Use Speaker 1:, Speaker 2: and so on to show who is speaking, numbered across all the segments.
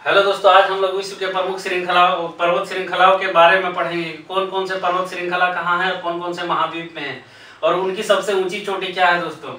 Speaker 1: Hello दोस्तों, आज हम लोग विश्व के प्रमुख श्रृंखलाओं पर्वत श्रृंखलाओं के बारे में पढ़ेंगे। कौन कौन से पर्वत श्रृंखला कहाँ है, कौन कौन से महाद्वीप में है और उनकी सबसे ऊंची चोटी क्या है। दोस्तों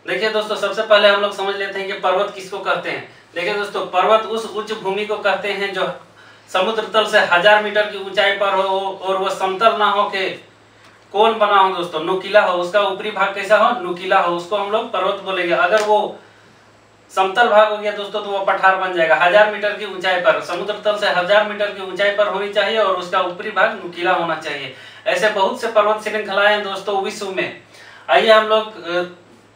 Speaker 1: देखिए दोस्तों, सबसे पहले हम लोग समझ लेते हैं कि पर्वत किसको कहते हैं। देखिए दोस्तों, पर्वत उस उच्च भूमि को कहते हैं जो समुद्र तल से 1000 मीटर की ऊंचाई पर हो और वह समतल ना हो के कोन बना हो। दोस्तों नुकीला हो, उसका ऊपरी भाग कैसा हो, नुकीला हो, उसको हम लोग पर्वत बोलेंगे। अगर वो समतल भाग हो गया दोस्तों तो वो पठार बन जाएगा। 1000 मीटर की ऊंचाई पर, समुद्र तल से 1000 मीटर की ऊंचाई पर होनी चाहिए और उसका ऊपरी भाग नुकीला होना चाहिए। ऐसे बहुत से पर्वत श्रृंखलाएं हैं दोस्तों विश्व में। आइए हम लोग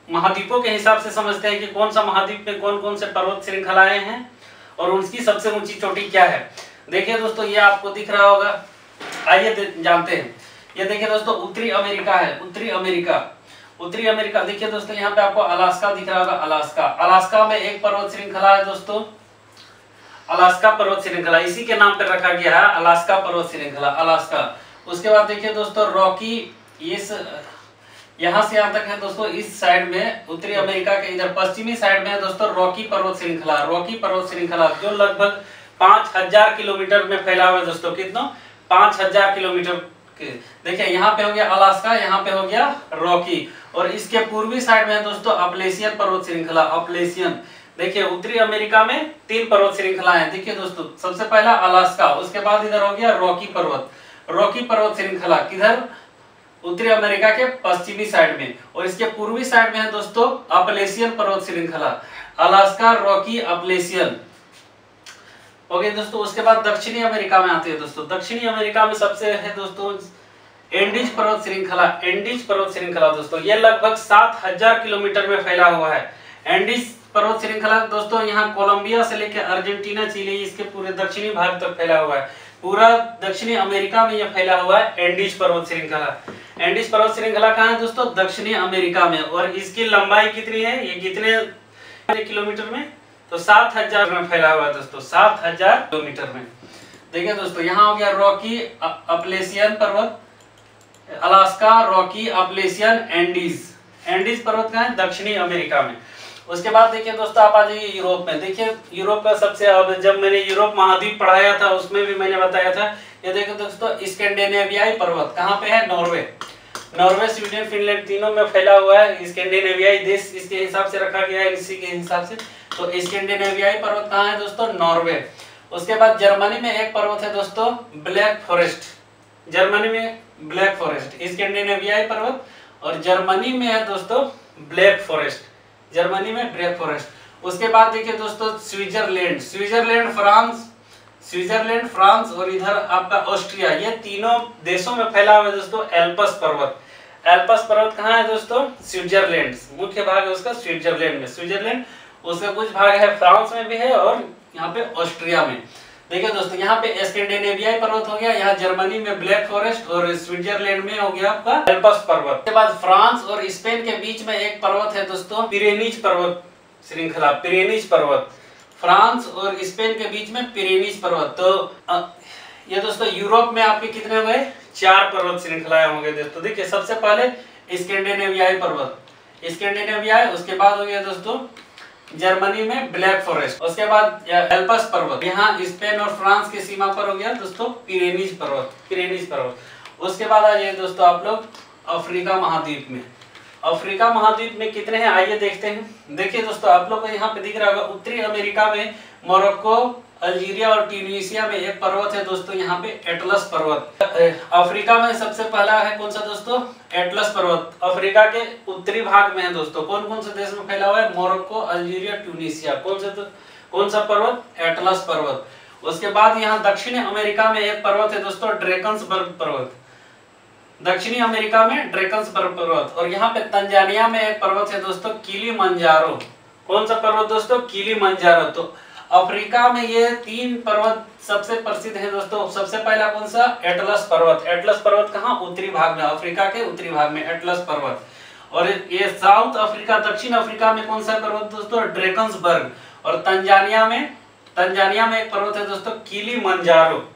Speaker 1: महाद्वीपों के हिसाब से समझते हैं कि कौन सा महाद्वीप में कौन कौन से पर्वत श्रृंखलाएं हैं और उनकी सबसे ऊंची चोटी क्या है। देखिए दोस्तों, ये आपको दिख रहा होगा। आइए जानते हैं। ये देखिए दोस्तों, उत्तरी अमेरिका है। उत्तरी अमेरिका देखिए दोस्तों, यहाँ पे आपको अलास्का दिख रहा होगा। अलास्का में एक पर्वत श्रृंखला है दोस्तों, अलास्का पर्वत श्रृंखला, इसी के नाम पे रखा गया है अलास्का पर्वत श्रृंखला, अलास्का। उसके बाद देखिए दोस्तों, रॉकी, इस यहाँ से यहाँ तक है दोस्तों। इस साइड में उत्तरी अमेरिका के इधर पश्चिमी साइड में है दोस्तों रॉकी पर्वत श्रृंखला, जो लगभग 5000 किलोमीटर में फैला हुआ है दोस्तों। कितना? 5000 किलोमीटर। देखिए यहाँ पे हो गया अलास्का, यहाँ पे हो गया रॉकी, और इसके पूर्वी साइड में है दोस्तों अपलेशियन पर्वत श्रृंखला, अपलेशियन। देखिए उत्तरी अमेरिका में 3 पर्वत श्रृंखलाएं हैं। देखिए दोस्तों, सबसे पहला अलास्का, उसके बाद इधर हो गया रॉकी पर्वत श्रृंखला। किधर? उत्तरी अमेरिका के पश्चिमी साइड में, और इसके पूर्वी साइड में है दोस्तों अपलेशियन पर्वत श्रृंखला, अलास्का, रॉकी, अपलेशियन। ओके दोस्तों, उसके बाद दक्षिणी अमेरिका में आते हैं दोस्तों। दक्षिणी अमेरिका में सबसे है दोस्तों एंडीज पर्वत श्रृंखला दोस्तों। ये लगभग 7000 किलोमीटर में फैला हुआ है। एंडीज पर्वत श्रृंखला दोस्तों यहाँ कोलंबिया से लेकर अर्जेंटीना, चिली, इसके पूरे दक्षिणी भाग तक फैला हुआ है। पूरा दक्षिणी अमेरिका में यह फैला हुआ है एंडीज पर्वत श्रृंखला। एंडीज पर्वत श्रृंखला कहाँ है दोस्तों? दक्षिणी अमेरिका में। और इसकी लंबाई कितनी है? ये कितने किलोमीटर में? तो 7000 में फैला हुआ है दोस्तों, 7000 किलोमीटर में। देखिए दोस्तों, यहाँ हो गया रॉकी, अपलेशियन पर्वत, अलास्का, रॉकी, अपलेशियन, एंडीज पर्वत कहाँ है? दक्षिणी अमेरिका में। उसके बाद देखिए दोस्तों, आप आ जाइए यूरोप में। देखिए यूरोप का सबसे, अब जब मैंने यूरोप महाद्वीप पढ़ाया था उसमें भी मैंने बताया था। ये देखो दोस्तों, स्कैंडिनेवियाई पर्वत कहाँ पे है? नॉर्वे, स्वीडन, फिनलैंड, तीनों में फैला हुआ है। स्कैंडिनेवियाई देश इसके हिसाब से रखा गया है, इसी के हिसाब से। तो स्कैंडिनेवियाई पर्वत कहाँ है दोस्तों? नॉर्वे। उसके बाद जर्मनी में एक पर्वत है दोस्तों ब्लैक फॉरेस्ट, स्कैंडिनेवियाई पर्वत, और जर्मनी में है दोस्तों ब्लैक फॉरेस्ट। उसके बाद देखिए दोस्तों स्विट्जरलैंड, फ्रांस और इधर आपका ऑस्ट्रिया, ये तीनों देशों में फैला हुआ है दोस्तों एल्पस पर्वत कहाँ है दोस्तों? स्विट्जरलैंड, मुख्य भाग है उसका स्विट्जरलैंड में। उसका कुछ भाग है फ्रांस में भी है और यहाँ पे ऑस्ट्रिया में। देखिए दोस्तों, यहाँ पे स्कैंडिनेवियाई पर्वत हो गया, यहाँ जर्मनी में ब्लैक फॉरेस्ट, और स्विट्जरलैंड में हो गया आपका एल्पस पर्वत। उसके बाद फ्रांस और स्पेन के बीच में एक पर्वत है दोस्तों पिरेनीज पर्वत श्रृंखला, फ्रांस और स्पेन के बीच में पिरेनीज पर्वत। तो ये दोस्तों यूरोप में आपके कितने हुए? 4 पर्वत श्रृंखलाएं होंगे दोस्तों। देखिए सबसे पहले स्कैंडिनेवियाई पर्वत, उसके बाद हो गया दोस्तों जर्मनी में ब्लैक फॉरेस्ट, उसके बाद एल्पस पर्वत, यहाँ स्पेन और फ्रांस की सीमा पर हो गया दोस्तों पिरेनीज पर्वत। उसके बाद आ जाइए दोस्तों आप लोग अफ्रीका महाद्वीप में कितने हैं आइए देखते हैं। देखिए दोस्तों, आप लोग को यहाँ पे दिख रहा होगा उत्तरी अमेरिका में मोरक्को, अल्जीरिया और ट्यूनीसिया में एक पर्वत है दोस्तों यहाँ पे एटलस पर्वत। अफ्रीका में सबसे पहला है कौन सा दोस्तों? एटलस पर्वत। अफ्रीका के उत्तरी भाग में है दोस्तों। कौन से देश में फैला हुआ है? Morocco, Algeria, Tunisia. कौन सा पर्वत? एटलस पर्वत। उसके बाद यहाँ दक्षिणी अमेरिका में एक पर्वत है दोस्तों ड्रेकन्सबर्ग पर्वत, दक्षिणी अमेरिका में ड्रेकन्सबर्ग पर्वत। और यहाँ पे तंजानिया में एक पर्वत है दोस्तों किलिमंजारो। कौन सा पर्वत दोस्तों? किलिमंजारो। तो अफ्रीका में ये 3 पर्वत सबसे प्रसिद्ध है दोस्तों। सबसे पहला कौन सा? एटलस पर्वत कहाँ? उत्तरी भाग में, अफ्रीका के उत्तरी भाग में एटलस पर्वत। और ये साउथ अफ्रीका, दक्षिण अफ्रीका में कौन सा पर्वत दोस्तों? ड्रेकन्सबर्ग। और तंजानिया में एक पर्वत है दोस्तों किलिमंजारो।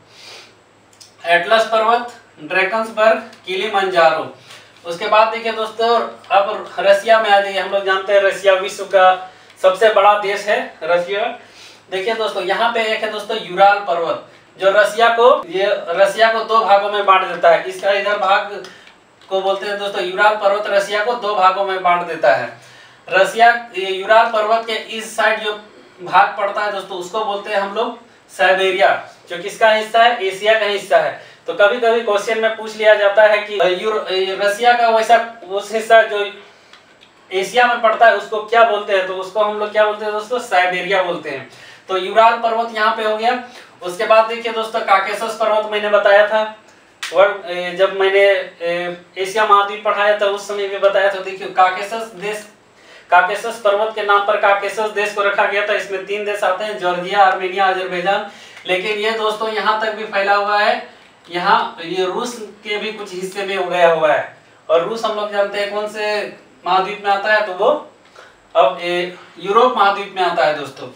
Speaker 1: एटलस पर्वत, ड्रेकन्सबर्ग, किलिमंजारो। उसके बाद देखिए दोस्तों, अब रसिया में आ जाइए। हम लोग जानते हैं रसिया विश्व का सबसे बड़ा देश है रसिया। देखिए दोस्तों यहाँ पे एक है दोस्तों यूराल पर्वत, जो रसिया को दो भागों में बांट देता है। इसका इधर भाग को बोलते हैं दोस्तों यूराल पर्वत, रसिया को दो भागों में बांट देता है। यूराल पर्वत के इस साइड जो भाग पड़ता है दोस्तों उसको बोलते हैं हम लोग साइबेरिया, जो किसका हिस्सा है, एशिया का हिस्सा है। तो कभी कभी क्वेश्चन में पूछ लिया जाता है कि रसिया का वैसा उस हिस्सा जो एशिया में पड़ता है उसको क्या बोलते हैं, तो उसको हम लोग क्या बोलते हैं दोस्तों, साइबेरिया बोलते हैं। तो यूराल पर्वत यहाँ पे हो गया। उसके बाद देखिए दोस्तों काकेशस पर्वत मैंने बताया था, जब मैंने एशिया महाद्वीप पढ़ाया था उस समय भी बताया था। देखिए काकेशस पर्वत के नाम पर काकेशस देश को रखा गया था। इसमें 3 देश आते हैं, जॉर्जिया, आर्मेनिया, अजरबैजान। लेकिन ये दोस्तों यहाँ तक भी फैला हुआ है, यहाँ ये रूस के भी कुछ हिस्से में हो गया हुआ है। और रूस हम लोग जानते हैं कौन से महाद्वीप में आता है, तो वो अब यूरोप महाद्वीप में आता है दोस्तों।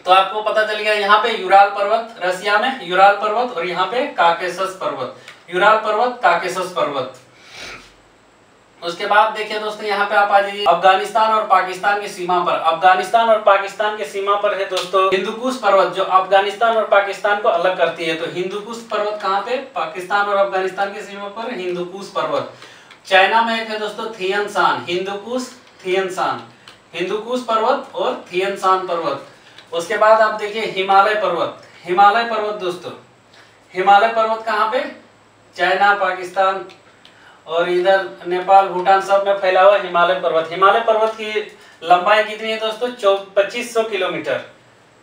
Speaker 1: तो आपको पता चल गया यहाँ पे यूराल पर्वत, रसिया में यूराल पर्वत, और यहाँ पे काकेशस पर्वत, यूराल पर्वत, काकेशस पर्वत। उसके बाद देखिए दोस्तों यहाँ पे आप आ जाइए अफगानिस्तान और पाकिस्तान की सीमा पर। अफगानिस्तान और पाकिस्तान की सीमा पर है दोस्तों हिंदुकुश पर्वत, जो अफगानिस्तान और पाकिस्तान को अलग करती है। तो हिंदुकुश पर्वत कहाँ पे, पाकिस्तान और अफगानिस्तान की सीमा पर हिंदुकुश पर्वत। चाइना में एक है दोस्तों थियनशान, हिंदुकुश पर्वत और थियनशान पर्वत। उसके बाद आप देखिए हिमालय पर्वत दोस्तों, हिमालय पर्वत कहाँ पे, चाइना, पाकिस्तान और इधर नेपाल, भूटान सब में फैला हुआ हिमालय पर्वत। हिमालय पर्वत की लंबाई कितनी है दोस्तों, 2500 किलोमीटर।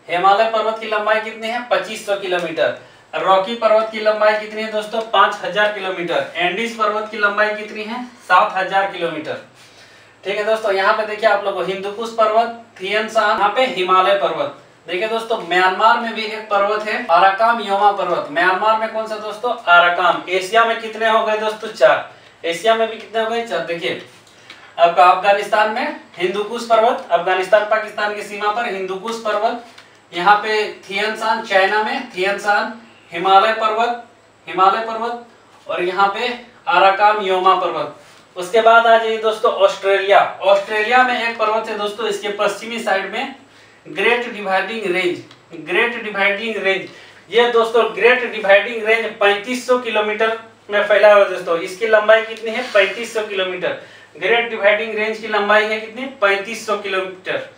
Speaker 1: हिमालय पर्वत की लंबाई कितनी है, 2500 किलोमीटर। रॉकी पर्वत की लंबाई कितनी है दोस्तों, 5000 किलोमीटर। एंडीज पर्वत की लंबाई कितनी है, 7000 किलोमीटर। ठीक है दोस्तों, यहाँ पे देखिए आप लोग हिंदुकुश पर्वत, थियनशान, यहाँ पे हिमालय पर्वत। देखिए दोस्तों म्यांमार में भी एक पर्वत है आराकाम योमा पर्वत। म्यांमार में कौन सा दोस्तों, आराकाम। एशिया में कितने हो गए दोस्तों, 4। एशिया में भी कितने हो गए, 4। देखिए आपका अफगानिस्तान में हिंदुकुश पर्वत, अफगानिस्तान पाकिस्तान की सीमा पर हिंदुकुश पर्वत। यहाँ पे थियनशान, चाइना में थियनशान, हिमालय पर्वत और यहाँ पे आराकाम योमा पर्वत। उसके बाद आ जाइए दोस्तों ऑस्ट्रेलिया में एक पर्वत है दोस्तों, इसके पश्चिमी साइड में ग्रेट डिवाइडिंग रेंज। ये दोस्तों ग्रेट डिवाइडिंग रेंज 3500 किलोमीटर में फैला हुआ है दोस्तों। इसकी लंबाई कितनी है, 3500 किलोमीटर। ग्रेट डिवाइडिंग रेंज की लंबाई है कितनी, 3500 किलोमीटर।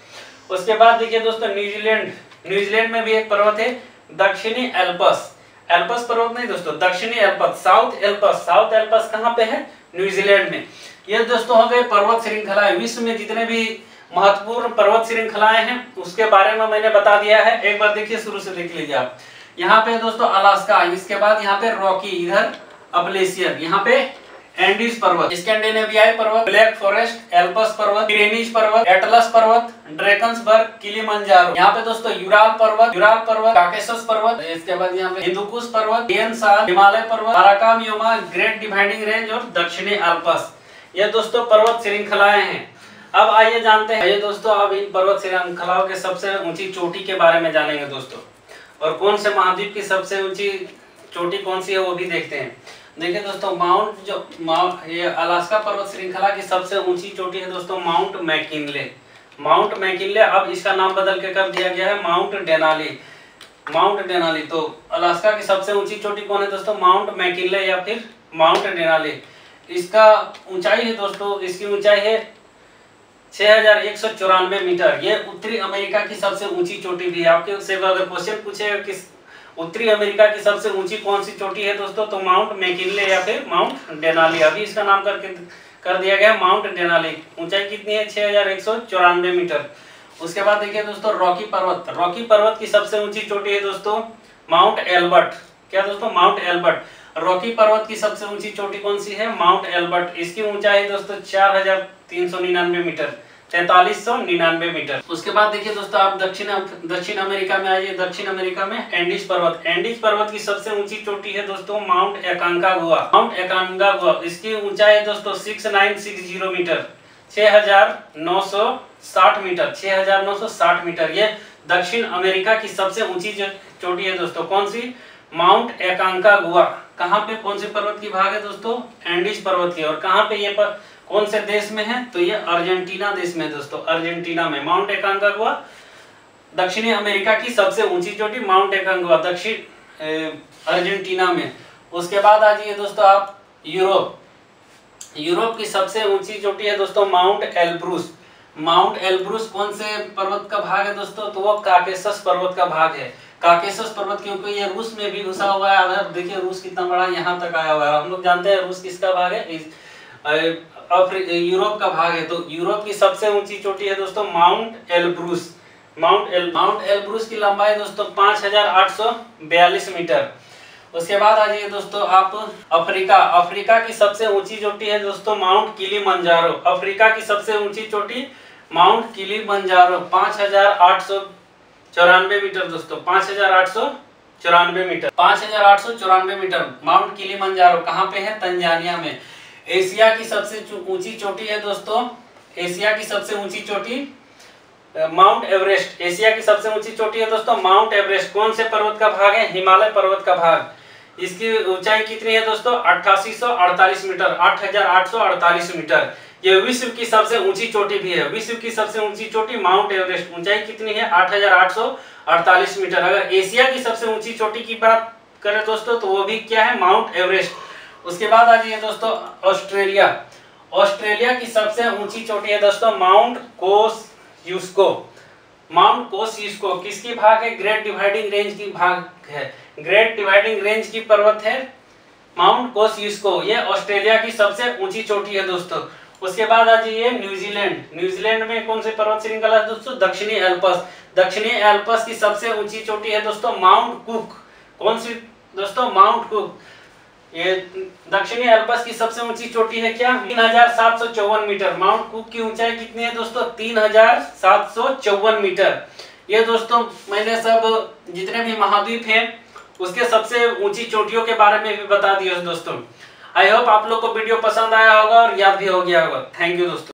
Speaker 1: उसके बाद देखिए दोस्तों न्यूजीलैंड में भी एक पर्वत है दक्षिणी एल्पस पर्वत नहीं दोस्तों, दक्षिणी एल्पस, साउथ एल्पस कहाँ पे है, न्यूजीलैंड में। ये दोस्तों हो गए पर्वत श्रृंखलाएं। विश्व में जितने भी महत्वपूर्ण पर्वत श्रृंखलाएं हैं उसके बारे में मैंने बता दिया है। एक बार देखिए, शुरू से देख लीजिए आप। यहाँ पे दोस्तों अलास्का, इसके बाद यहाँ पे रॉकी, इधर अब्लेशियर, यहाँ पे एंडीज पर्वत, स्कैंडिनेवियाई पर्वत, ब्लैक फॉरेस्ट, एल्पस पर्वत, पिरेनीज पर्वत, एटलस पर्वत, ड्रैकन्सबर्ग, किलिमंजारो। यहाँ पे दोस्तों यूराल पर्वत, काकेशस पर्वत, इसके बाद यहाँ पे हिंदुकुश पर्वत, थियनशान, हिमालय पर्वत, आराकाम योमा, ग्रेट डिवाइडिंग रेंज और दक्षिणी एल्पस। ये दोस्तों पर्वत श्रृंखलाएं हैं। अब आइए जानते हैं, ये दोस्तों अब इन पर्वत श्रृंखलाओं के सबसे ऊंची चोटी के बारे में जानेंगे दोस्तों, और कौन से महाद्वीप की सबसे ऊंची चोटी कौन सी है वो भी देखते हैं। देखिए दोस्तों ये अलास्का पर्वत श्रृंखला की सबसे ऊंची चोटी है दोस्तों माउंट मैकिनले। अब इसका नाम बदल के कर दिया गया है माउंट डेनाली। तो अलास्का की सबसे ऊंची चोटी कौन है दोस्तों, माउंट मैकिनले या फिर माउंट डेनाली। इसका ऊंचाई है दोस्तों, इसकी ऊंचाई है 6194 मीटर। ये उत्तरी अमेरिका की सबसे ऊंची चोटी भी है। आपके से अगर क्वेश्चन पूछेगा कि उत्तरी अमेरिका की सबसे ऊंची कौन सी चोटी है दोस्तों, तो माउंट मैकिनले या फिर माउंट डेनाली। अभी इसका नाम कर दिया गया माउंट डेनाली। ऊंचाई कितनी है, 6194 मीटर। उसके बाद देखिए दोस्तों रॉकी पर्वत की सबसे ऊंची चोटी है दोस्तों माउंट एल्बर्ट। क्या दोस्तों, माउंट एल्बर्ट। रॉकी पर्वत की सबसे ऊंची चोटी कौन सी है, माउंट एल्बर्ट। इसकी ऊंचाई है दोस्तों 4399 मीटर, 4399 मीटर। उसके बाद देखिए दोस्तों आप दक्षिण अमेरिका में आइए। दक्षिण अमेरिका में एंडीज पर्वत की सबसे ऊंची चोटी है दोस्तों माउंट एकांकागुआ। इसकी ऊंचाई है दोस्तों 6960 मीटर, 6960 मीटर। ये दक्षिण अमेरिका की सबसे ऊंची चोटी है दोस्तों, कौन सी, माउंट एकांकागुआ। कहाँ पे, कौन से पर्वत की भाग है दोस्तों, एंडीज पर्वत की। और कहाँ पे ये कौन से देश में है, तो ये अर्जेंटीना देश में दोस्तों, अर्जेंटीना में माउंट एकांकागुआ दक्षिणी अमेरिका की सबसे ऊंची चोटी माउंट एकोंगुआ दक्षिण अर्जेंटीना में। उसके बाद आ जाइए दोस्तों आप यूरोप। यूरोप की सबसे ऊंची चोटी है दोस्तों माउंट एल्ब्रूस। माउंट एल्ब्रूस कौन से पर्वत का भाग है दोस्तों? तो वो काकेशस पर्वत का भाग है। काकेशस पर्वत क्योंकि ये रूस में भी घुसा हुआ है। अगर देखिए रूस कितना बड़ा यहाँ तक आया हुआ है। हम लोग जानते हैं रूस किसका भाग है, यूरोप का भाग है। तो यूरोप की सबसे ऊंची चोटी है दोस्तों माउंट एल्ब्रूस। माउंट एल्ब्रूस की लंबाई दोस्तों 5842 मीटर। उसके बाद आ जाइए दोस्तों आप अफ्रीका। अफ्रीका की सबसे ऊंची चोटी है दोस्तों माउंट किलिमंजारो। अफ्रीका की सबसे ऊंची चोटी माउंट किलिमंजारो 5894 मीटर दोस्तों, 5894 मीटर, 5894 मीटर माउंट किलिमंजारो कहाँ पे है? तंजानिया में। एशिया की सबसे ऊंची चोटी है दोस्तों, एशिया की सबसे ऊंची चोटी माउंट एवरेस्ट। एशिया की सबसे ऊंची चोटी है दोस्तों माउंट एवरेस्ट। कौन से पर्वत का भाग है? हिमालय पर्वत का भाग। इसकी ऊंचाई कितनी है दोस्तों? 8848 मीटर, 8848 मीटर। ये विश्व की सबसे ऊंची चोटी भी है। विश्व की सबसे ऊंची चोटी माउंट एवरेस्ट, ऊंचाई कितनी है? 8848 मीटर। अगर एशिया की सबसे ऊंची चोटी की बात करें दोस्तों तो वो भी क्या है? Mount Everest. उसके बाद आ जाइए दोस्तों ऑस्ट्रेलिया। ऑस्ट्रेलिया की सबसे ऊंची चोटी है दोस्तों माउंट कोस्युस्को। माउंट कोस्युस्को किसकी भाग है? ग्रेट डिवाइडिंग रेंज की भाग है। ग्रेट डिवाइडिंग रेंज की पर्वत है माउंट कोस्युस्को। ये ऑस्ट्रेलिया की सबसे ऊंची चोटी है दोस्तों। उसके बाद आ जाइए न्यूजीलैंड। न्यूजीलैंड में कौन से पर्वत श्रृंखला है दोस्तों? दक्षिणी एल्पस। दक्षिणी एल्पस की सबसे ऊंची चोटी है दोस्तों माउंट कुक। कौन सी दोस्तों? Mount cook. ये दक्षिणी एल्पस की सबसे ऊंची चोटी है क्या? 3754 मीटर। माउंट कुक की ऊंचाई कितनी है दोस्तों? 3754 मीटर। ये दोस्तों मैंने सब जितने भी महाद्वीप हैं उसके सबसे ऊंची चोटियों के बारे में भी बता दिया दोस्तों। आई होप आप लोग को वीडियो पसंद आया होगा और याद भी हो गया होगा। थैंक यू दोस्तों।